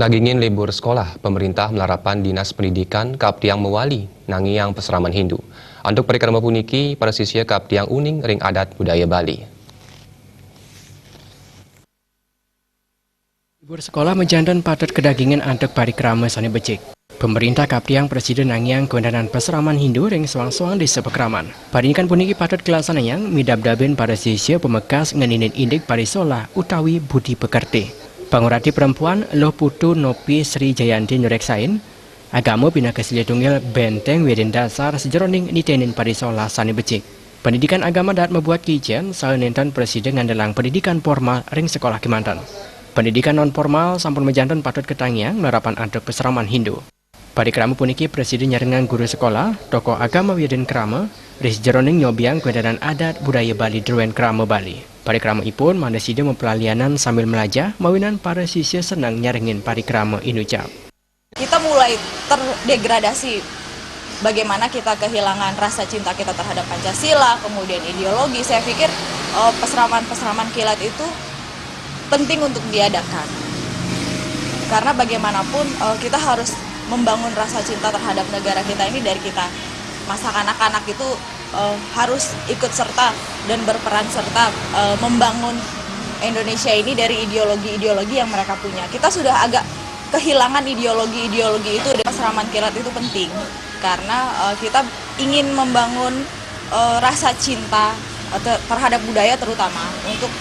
Nagingin libur sekolah, pemerintah melarapkan Dinas Pendidikan Kaptiang Mewali, Nangiang Peseraman Hindu. Untuk perikrama puniki, pada sisya Kaptiang Uning Ring Adat Budaya Bali. Libur sekolah menjantan patut kedagingan antuk parikrama sani becik. Pemerintah Kaptiang Presiden Nangiang Kewendanan Peseraman Hindu ring suang-suang di sepekraman. Parikan puniki patut kelasanayang midab-dabin pada sisya pemekas ngeninin indik parisola utawi budi pekerti. Pangurati perempuan Loh Putu Nopi Sri Jayanti Nureksain, agama bina kesilitungil benteng wedin dasar sejeroning nitenin parisola sani becik. Pendidikan agama dapat membuat kijen saeunentan Presiden ngandelang pendidikan formal ring sekolah Kemantan. Pendidikan non-formal sampun menjantan patut ketangiang nerapan antuk peseraman Hindu. Parikrama puniki Presiden nyarengan guru sekolah, tokoh agama Widin Krama, ris jeroning nyobiang kewendanan adat budaya Bali Druen Krama Bali. Parikrama ipun mandaside mempelalianan sambil melajah, mawinan para siswa senang nyarengin parikrama inucap. Kita mulai terdegradasi, bagaimana kita kehilangan rasa cinta kita terhadap Pancasila, kemudian ideologi. Saya pikir peseraman-peseraman kilat itu penting untuk diadakan. Karena bagaimanapun kita harus membangun rasa cinta terhadap negara kita ini dari kita. Masa anak-anak itu harus ikut serta dan berperan serta membangun Indonesia ini dari ideologi-ideologi yang mereka punya. Kita sudah agak kehilangan ideologi-ideologi itu, dan peseraman kilat itu penting. Karena kita ingin membangun rasa cinta terhadap budaya, terutama untuk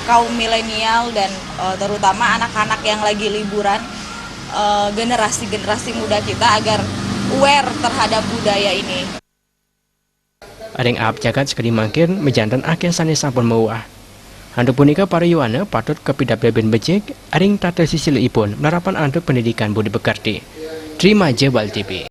kaum milenial dan terutama anak-anak yang lagi liburan, generasi-generasi muda kita agar aware terhadap budaya ini. Aring ap jagat sekali mangkin menjantan akeh sanes sampun mewah. Handuk punika para yuwana patut kepidap beben becik, aring tata sisileipun narapan antuk pendidikan budi pekerti. Terima Jebal TV.